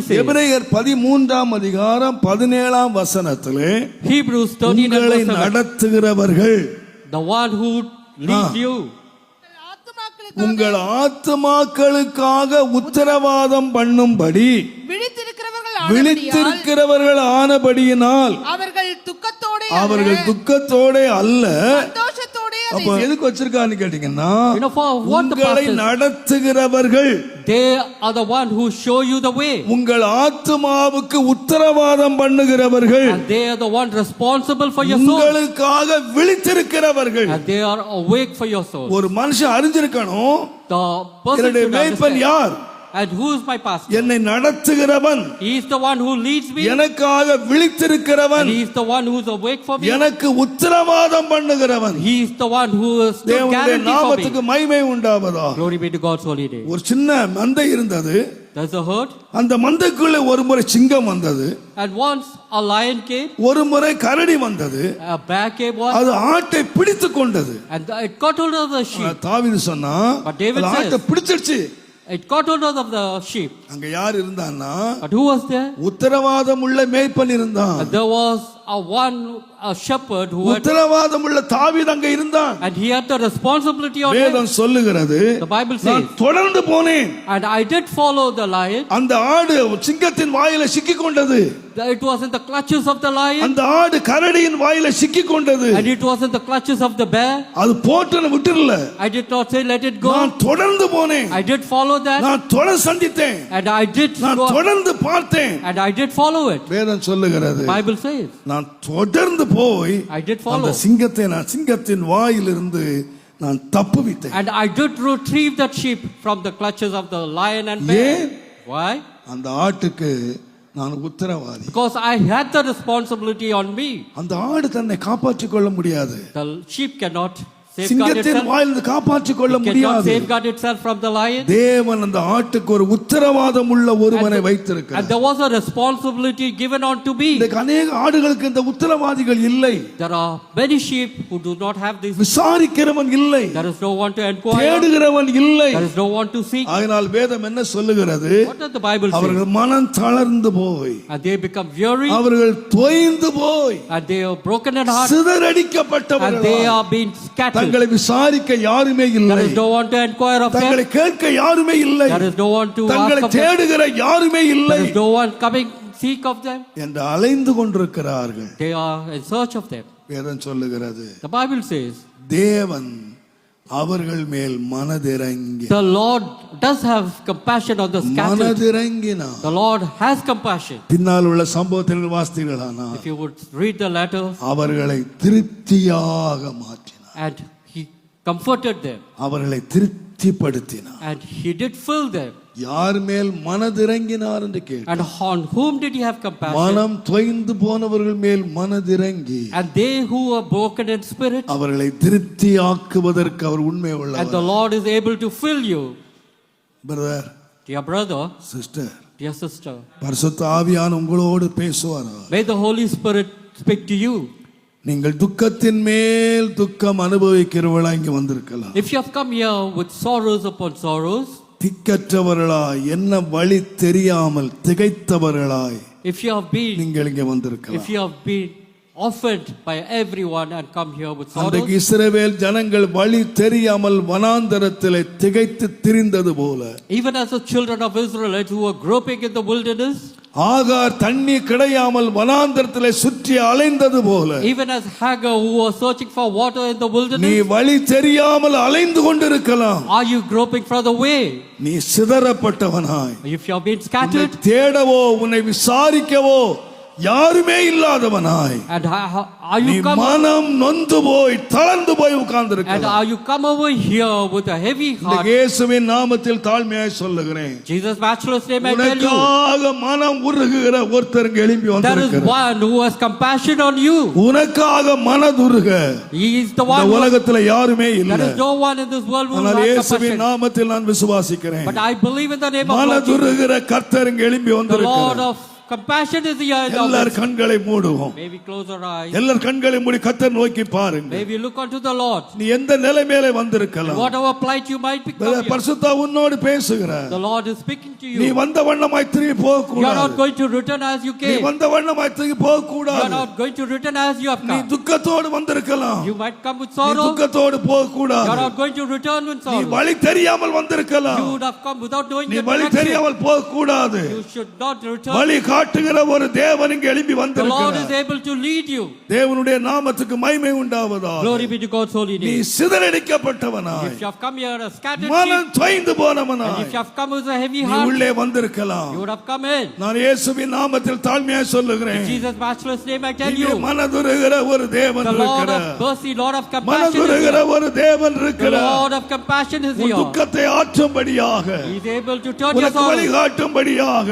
says. எபிரேயர் 13ஆம் அதிகாரம் 17ஆம் வசனத்திலே Hebrews 13 உங்களை and verse 7. நடத்துகிறவர்கள், The one who leads you. உங்கள் ஆத்துமாக்களுக்காக உத்தரவாதம் பண்ணும்படி விழித்திருக்கிறவர்கள் ஆனபடியினால் அவர்கள் துக்கத்தோட அல்ல. அப்ப எதுக்கு வச்சிருக்கான்னு கேட்டீங்கன்னா, உங்களை நடத்துகிறவர்கள், they are the one who show you the way. உங்கள் ஆத்துமாவுக்கு உத்தரவாதம் பண்ணுகிறவர்கள், and they are the one responsible for your soul. உங்களுக்காக விழித்திருக்கிறவர்கள், and they are awake for your soul. ஒரு மனுஷன் அறிஞ்சிருக்கணும், the person என்னுடைய மேய்ப்பன் யார், and who is my pastor. என்னை நடத்துகிறவன், he is the one who leads me. எனக்காக விழித்திருக்கிறவன், and he is the one who is awake for me. எனக்கு உத்தரவாதம் பண்ணுகிறவன். he is the one who is the தேவனுடைய நாமத்துக்கு மகிமை உண்டாவதாக. glory be to God's holy name. ஒரு சின்ன மந்தை இருந்தது. there's a herd. அந்த மந்தைக்குள்ள ஒரு முறை சிங்கம் வந்தது. and once a lion came. ஒரு முறை கரடி வந்தது. a bear came once. அது ஆட்டை பிடித்துக் கொண்டது. and it got hold of the sheep. தாவீது சொன்னா, but David says, ஆட்டை பிடிச்சிருச்சு. it got hold of the sheep. அங்க யார் இருந்தான்னா, but who was there? உத்தரவாதம் உள்ள மேய்ப்பன் இருந்தான். there was a shepherd who had, உத்தரவாதம் உள்ள தாவீது அங்க இருந்தான். and he had the responsibility on him. வேதம் சொல்லுகிறது, the Bible says, நான் தொடர்ந்து போனேன், and I did follow the lion. அந்த ஆடு சிங்கத்தின் வாயில சிக்கிக் கொண்டது. it was in the clutches of the lion. அந்த ஆடு கரடியின் வாயில சிக்கிக் கொண்டது. and it was in the clutches of the bear. அது போட்டுன்னு விட்டுறல. I did not say let it go. நான் தொடர்ந்து போனேன். I did follow that. நான் தொடர்ந்து சந்தித்தேன். and I did நான் தொடர்ந்து பார்த்தேன். and I did follow it. வேதம் சொல்லுகிறது, Bible says, நான் தொடர்ந்து போய் I did follow. அந்த சிங்கத்தை நான் சிங்கத்தின் வாயிலிருந்து நான் தப்புவித்தேன். and I did retrieve that sheep from the clutches of the lion and bear. why? அந்த ஆட்டுக்கு நான் உத்தரவாதி. because I had the responsibility on me. அந்த ஆடு தன்னை காப்பாற்றிக் கொள்ள முடியாது. the sheep cannot safeguard சிங்கத்தின் itself. வாயிலிருந்து காப்பாற்றிக் கொள்ள It cannot முடியாது. safeguard itself from the lion. தேவன் அந்த ஆட்டுக்கு ஒரு உத்தரவாதம் உள்ள ஒருவனை வைத்திருக்கிறார். and there was a responsibility given on to me. இந்த अनेक ஆடுகளுக்கு இந்த உத்தரவாதிகள் இல்லை. there are many sheep who do not have this. விசாரிக்கிறவன் இல்லை. there is no one to inquire. தேடுகிறவன் இல்லை. there is no one to seek. ஆகையால் வேதம் என்ன சொல்லுகிறது? what does the Bible say? அவர்கள் மனம் தளர்ந்து போய், and they become weary. அவர்கள் தொய்ந்து போய், and they are broken in heart. சிதறடிக்கப்பட்டவர்கள். and they are being scattered. தங்களை விசாரிக்க யாருமே இல்லை. there is no one to inquire of them. தங்களை கேட்க யாருமே இல்லை. there is no one to தங்களை ask of them. தேடுகிற யாருமே இல்லை. there is no one coming seek of them. என்று அலைந்து கொண்டிருக்கிறார்கள். they are in search of them. வேதம் சொல்லுகிறது, the Bible says, தேவன் அவர்கள் மேல் மனதிறங்கி, the Lord does have compassion on the scattered. மனதிறங்கினார். the Lord has compassion. பின்னால் உள்ள சம்பவத்தில் வாசித்தீர்களானா, if you would read the letter, அவர்களை திருப்தியாக மாற்றினார். and he comforted them. அவர்களை திருப்திப்படுத்தினார். and he did fill them. யார் மேல் மனதிறங்கினார் என்று கேட்டார். and on whom did he have compassion? மனம் தொய்ந்து போனவர்கள் மேல் மனதிறங்கி, and they who are broken in spirit, அவர்களை திருப்தியாக்குவதற்கு அவர் உண்மை உள்ளவர். and the Lord is able to fill you. Brother, dear brother, sister, dear sister, பரிசுத்த ஆவியானவர் உங்களோடு பேசுவார். may the Holy Spirit speak to you. நீங்கள் துக்கத்தின் மேல் துக்கம் அனுபவிக்கிறவர்களா இங்க வந்திருக்கலாம். if you have come here with sorrows upon sorrows, திக்கற்றவர்களாய், என்ன வழி தெரியாமல் திகைத்தவர்களாய், if you have been, நீங்கள் இங்கே வந்திருக்கலாம். if you have been offered by everyone and come here with sorrows, அன்றைக்கு இஸ்ரவேல் ஜனங்கள் வழி தெரியாமல் வனாந்தரத்திலே திகைத்து திரிந்தது போல, even as the children of Israel who were groping in the wilderness, ஆகார் தண்ணீர் கிடையாமல் வனாந்தரத்திலே சுற்றி அலைந்தது போல, even as Hagar who was searching for water in the wilderness, நீ வழி தெரியாமல் அலைந்து கொண்டிருக்கலாம். are you groping for the way? நீ சிதறப்பட்டவனாய், if you have been scattered, தேடவோ உன்னை விசாரிக்கவோ யாருமே இல்லாதவனாய், and are you come, மனம் நொந்து போய் தளர்ந்து போய் உட்கார்ந்திருக்க, and are you come over here with a heavy heart? இயேசுவின் நாமத்தில் தாழ்மையாய் சொல்லுகிறேன், Jesus matchless name I tell you, உனக்காக மனம் உருகுகிற ஒருத்தர் எழும்பி there is one who has compassion on you. உனக்காக மனதுருக he is the one இந்த உலகத்துல யாருமே இல்லை. there is no one in this world who has ஆனால் compassion. இயேசுவின் நாமத்தில் நான் விசுவாசிக்கிறேன், but I believe in the name of மனதுருகிற கர்த்தர் எழும்பி the Lord வந்திருக்கிறார். of compassion is here in our எல்லார் midst. கண்களை மூடுவோம். May we close our eyes. எல்லார் கண்களை மூடி கர்த்தர் நோக்கி பாருங்க. May we look unto the Lord. நீ எந்த நிலைமையிலே வந்திருக்கலாம். Whatever plight you might be coming. பரிசுத்த உன்னோடு பேசுகிறார். The Lord is speaking to நீ you. வந்த வண்ணமாய் திரும்பி போக You are not கூடாது. going to return as you நீ came. வந்த வண்ணமாய் திரும்பி போக You are கூடாது. not going to return as you have நீ come. துக்கத்தோடு வந்திருக்கலாம். You might come with நீ sorrow. துக்கத்தோடு போக You கூடாது. are not going to return with நீ sorrow. வழி தெரியாமல் வந்திருக்கலாம். You would have come without knowing நீ the வழி direction. தெரியாமல் போக கூடாது. You should not return. வழி காட்டுகிற ஒரு தேவன் இங்கே எழும்பி The Lord வந்திருக்கிறார். is able to lead you. தேவனுடைய நாமத்துக்கு மகிமை உண்டாவதாக. Glory be to God's holy நீ name. சிதறடிக்கப்பட்டவனாய், If you have come here a scattered மனம் sheep, தொய்ந்து and போனவனாய், if you have come with a heavy நீ heart, உள்ளே வந்திருக்கலாம். you would have come in. நான் இயேசுவின் நாமத்தில் தாழ்மையாய் In சொல்லுகிறேன். Jesus' matchless name I tell இங்கே you, மனதுருகிற ஒரு தேவன் the Lord இருக்கிறார். of mercy, Lord of compassion is மனதுருகிற here. ஒரு தேவன் The இருக்கிறார். Lord of compassion is உன் here. துக்கத்தை ஆற்றும்படியாக, He is able to turn your உனக்கு sorrow. வழிகாட்டும்படியாக,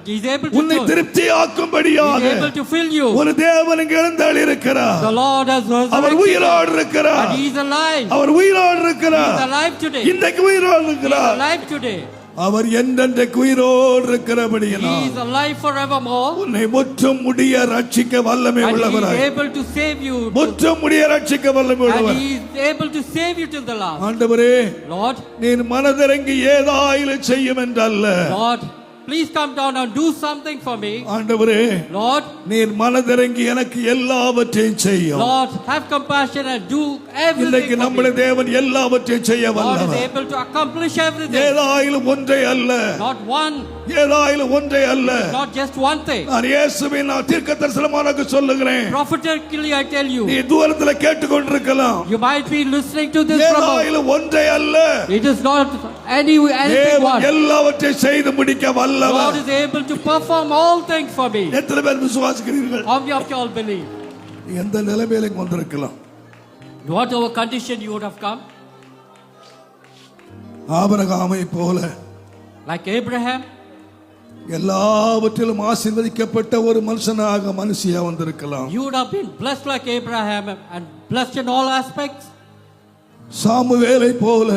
He is able to உன்னை turn. He திருப்தியாக்கும்படியாக is able to fill you. ஒரு தேவன் இங்கே எழுந்தாள் இருக்கிறார். The Lord has our resurrected உயிரோடு and இருக்கிறார். He is alive. அவர் உயிரோடு He is இருக்கிறார். alive today. He இன்றைக்கு உயிரோடு is இருக்கிறார். alive today. அவர் என்றென்றைக்கு உயிரோடு He இருக்கிறபடியினால் is alive forevermore. உன்னை முற்றும் முடிய ரட்சிக்க வல்லமை And He is உள்ளவராய், able to save you. முற்றும் முடிய ரட்சிக்க வல்லமை And உள்ளவர். He is able to save you till the last. ஆண்டவரே, Lord, நீர் மனதிறங்கி ஏதாயிலும் செய்யும் என்றல்ல. Lord, please come down and do something for me. ஆண்டவரே, Lord, நீர் மனதிறங்கி எனக்கு எல்லாவற்றையும் செய்யும். Lord, have compassion and do இன்றைக்கு everything for நம்முடைய me. தேவன் எல்லாவற்றையும் செய்ய God is வல்லவர். able to accomplish everything. ஏதாயிலும் ஒன்றை அல்ல, Not one, ஏதாயிலும் ஒன்றை அல்ல. not just one thing. நான் இயேசுவின் தீர்க்கதரிசனமாக சொல்லுகிறேன். Prophetically I tell நீ you, தூரத்தில் கேட்டுக்கொண்டிருக்கலாம். you might be listening to this from a, ஏதாயிலும் ஒன்றை அல்ல. it is not anything தேவன் one. எல்லாவற்றையும் செய்து முடிக்க God வல்லவர். is able to perform all things for me. எத்தனை பேர் விசுவாசிக்கிறீர்கள்? How many of you all believe? எந்த நிலைமையில வந்திருக்கலாம். Whatever condition you would have come, ஆபிரகாமை போல like Abraham, எல்லாவற்றிலும் ஆசீர்வதிக்கப்பட்ட ஒரு மனுஷனாக மனுஷியா வந்திருக்கலாம். you would have been blessed like Abraham and blessed in all aspects, சாமுவேலை போல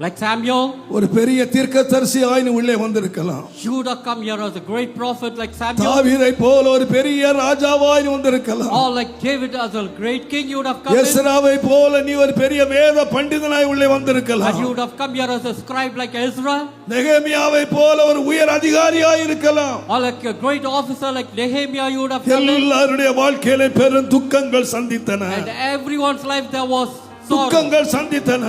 like Samuel. ஒரு பெரிய தீர்க்கதரிசியாய் நீ உள்ளே வந்திருக்கலாம். You would have come here as a great prophet like Samuel, தாவீதை போல ஒரு பெரிய ராஜாவாய் நீ வந்திருக்கலாம். or like David as a great king. You would have come in, எஸ்ராவை போல நீ ஒரு பெரிய வேத பண்டிதனாய் உள்ளே and வந்திருக்கலாம். you would have come here as a scribe like Ezra, நெகேமியாவை போல ஒரு உயர் அதிகாரியாய் இருக்கலாம். or like a great officer like Nehemiah. You would have come in, எல்லாருடைய வாழ்க்கையில பெரும் துக்கங்கள் சந்தித்தன. and everyone's life there was sorrow. துக்கங்கள் சந்தித்தன.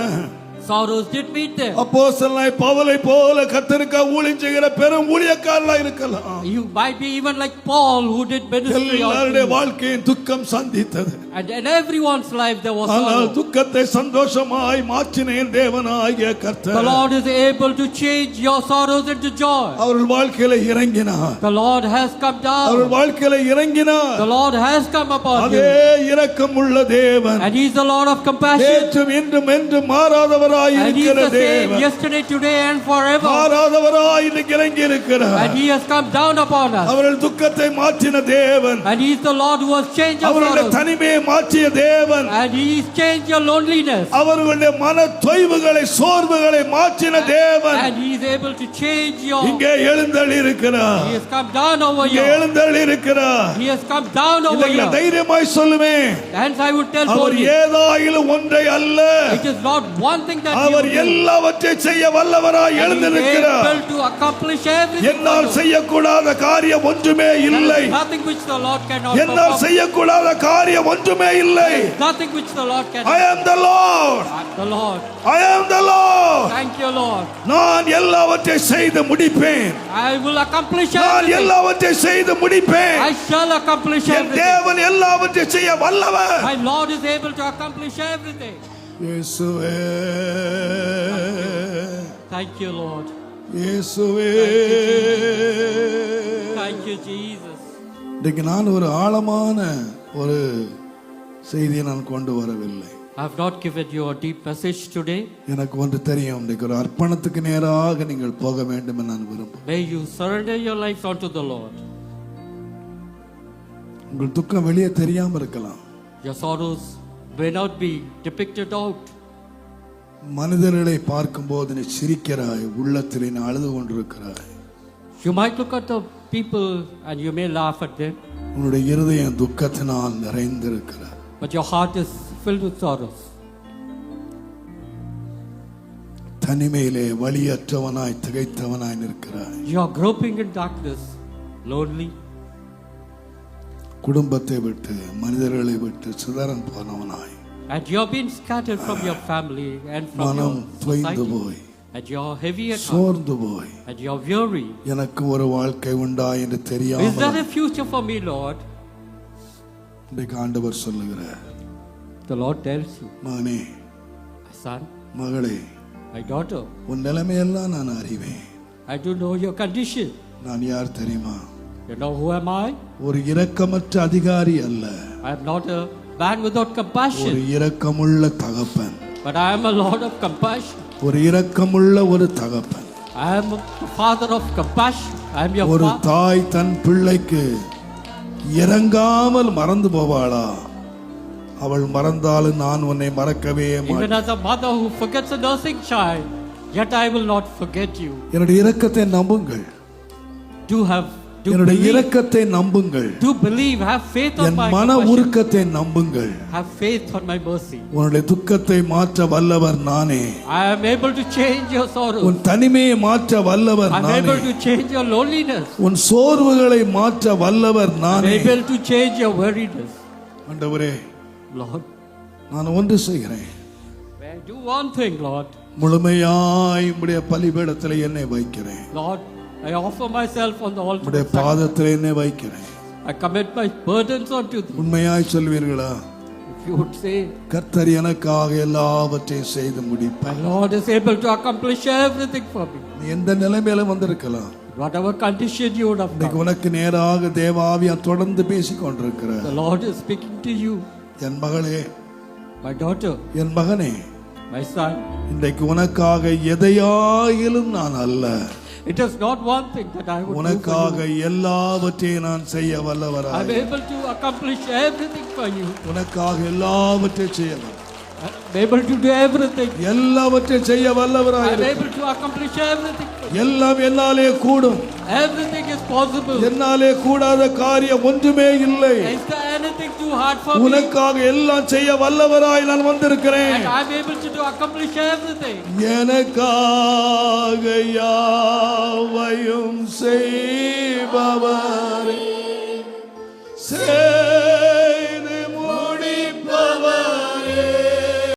Sorrows did meet them. அப்போஸ்தலனாய் பவுலை போல கர்த்தருக்கு ஊழியம் செய்கிற பெரும் ஊழியக்காரனாய் இருக்கலாம். You might be even like Paul who did ministry. எல்லாருடைய வாழ்க்கையின் துக்கம் சந்தித்தது. And in everyone's life there was ஆனால் sorrow. துக்கத்தை சந்தோஷமாய் மாற்றினேன் தேவனாகிய கர்த்தர். The Lord is able to change your sorrows into joy. அவர்கள் வாழ்க்கையில இறங்கினார். The Lord has come அவர்கள் down. வாழ்க்கையில இறங்கினார். The Lord has come upon அதே you. இரக்கமுள்ள தேவன், And He is the Lord of compassion. நேற்றும் இன்றும் என்றும் மாறாதவராய் And He is இருக்கிற the same தேவன், yesterday, today and forever. மாறாதவராய் இன்னைக்கு இறங்கி இருக்கிறார். And He has come down upon us. அவர்கள் துக்கத்தை மாற்றின தேவன், And He is the Lord who has changed our அவர்களுடைய sorrows. தனிமையை மாற்றிய தேவன், And He has changed your loneliness. அவர்களுடைய மன தொய்வுகளை சோர்வுகளை மாற்றின தேவன் And He is able to change your... இங்கே எழுந்தள்ளி இருக்கிறார். He has come down over இங்கே here. எழுந்தள்ளி இருக்கிறார். He has come down over இதை நான் here. தைரியமாய் சொல்லுவேன். Hence I would tell our boldly, ஏதாயிலும் ஒன்றை அல்ல, it is not one thing that our He will do. எல்லாவற்றையும் செய்ய வல்லவராய் And He எழுந்து is நிற்கிறார். able to accomplish everything for என்னால் you. செய்யக்கூடாத காரியம் ஒன்றுமே There இல்லை. is nothing which the Lord cannot என்னால் perform. செய்யக்கூடாத காரியம் ஒன்றுமே இல்லை. Nothing which the Lord I cannot. am the Lord. The Lord. I am the Lord. Thank you, Lord. நான் எல்லாவற்றையும் செய்து முடிப்பேன். I will accomplish நான் everything. எல்லாவற்றையும் செய்து முடிப்பேன். I shall accomplish N everything. தேவன் எல்லாவற்றையும் செய்ய வல்லவர். My Lord is able to accomplish everything. இயேசுவே, Thank you, Lord. இயேசுவே. Thank you, Jesus. இன்றைக்கு நான் ஒரு ஆழமான ஒரு செய்தியை நான் கொண்டு வரவில்லை. I have not given you a deep message today. எனக்கு ஒன்று தெரியும், இன்றைக்கு ஒரு அர்ப்பணத்துக்கு நேராக நீங்கள் போக வேண்டும் என்று நான் விரும்புகிறேன். May you surrender your life unto the Lord. உங்கள் துக்கம் வெளியே தெரியாம இருக்கலாம். Your sorrows may not be depicted out. மனிதர்களை பார்க்கும்போது நீ சிரிக்கிறாய், உள்ளத்தில் நீ அழுது கொண்டிருக்கிறாய். You might look at the people and you may laugh at them, உன்னுடைய இருதயம் துக்கத்தினால் நிறைந்திருக்கிறது. but your heart is filled with sorrows. தனிமையிலே வழியற்றவனாய் திகைத்தவனாய் நிற்கிறாய். You are groping in darkness, lonely. குடும்பத்தை விட்டு மனிதர்களை விட்டு சிதறன் போனவனாய். And you have been scattered from your family and from மனம் your தொய்ந்து society. போய் And you are heavy at heart. சோர்ந்து போய் And you are weary. எனக்கு ஒரு வாழ்க்கை உண்டா என்று Is there தெரியாமல் a future for me, Lord? இன்றைக்கு ஆண்டவர் சொல்லுகிறார், The Lord tells you, மகனே, my son, மகளே, my daughter, உன் நிலைமையெல்லாம் நான் அறிவேன். I do know your condition. நான் யார் தெரியுமா? You know who am I? ஒரு இரக்கமற்ற அதிகாரி அல்ல, I am not a man without ஒரு compassion, இரக்கமுள்ள தகப்பன். but I am a Lord of compassion. ஒரு இரக்கமுள்ள ஒரு தகப்பன். I am a father of compassion. I am your ஒரு father. தாய் தன் பிள்ளைக்கு இறங்காமல் மறந்து போவாளா? அவள் மறந்தாலும் நான் உன்னை மறக்கவே Even மாட்டேன். as a mother who forgets a nursing child, yet I will not forget you. என்னுடைய இரக்கத்தை நம்புங்கள், Do என்னுடைய believe, இரக்கத்தை நம்புங்கள், do believe, have faith on N my மன compassion, உருக்கத்தை நம்புங்கள். have faith on my mercy. உன்னுடைய துக்கத்தை மாற்ற வல்லவர் நானே. I am able to change your sorrows. உன் தனிமையை மாற்ற வல்லவர் I am நானே. able to change your loneliness. உன் சோர்வுகளை மாற்ற வல்லவர் I am நானே. able to change your weariness. ஆண்டவரே, Lord, நான் ஒன்று செய்கிறேன். may I do one thing, Lord. முழுமையாய் உம்முடைய பலிபீடத்திலே என்னை வைக்கிறேன். Lord, I offer myself on the altar. உம்முடைய of sacrifice. பாதத்திலே என்னை வைக்கிறேன். I commit my burdens unto thee. உண்மையாய் சொல்வீர்களா? If you would say, கர்த்தர் எனக்காக எல்லாவற்றையும் செய்து my முடிப்பார். Lord is able to accomplish everything for me. நீ எந்த நிலைமையில வந்திருக்கலாம், Whatever condition you would have இன்னைக்கு come, உனக்கு நேராக தேவாவியா தொடர்ந்து பேசிக் கொண்டிருக்கிறார். the Lord is speaking to you. என் மகளே, My daughter, என் மகனே, my son, இன்றைக்கு உனக்காக எதையாயிலும் நான் அல்ல, it is not one thing that I would do for உனக்காக you. எல்லாவற்றையும் நான் செய்ய I am வல்லவராய், able to accomplish everything for you. உனக்காக எல்லாவற்றையும் செய்ய I am able to do everything. எல்லாவற்றையும் செய்ய I வல்லவராய், am able to accomplish everything for you. எல்லாம் என்னாலே கூடும். Everything is possible. என்னாலே கூடாத காரியம் ஒன்றுமே இல்லை. Is there anything too hard for me? உனக்காக எல்லாம் செய்ய வல்லவராய் நான் வந்திருக்கிறேன். And I am able to accomplish everything. எனக்காக யாவையும் செய்பவர்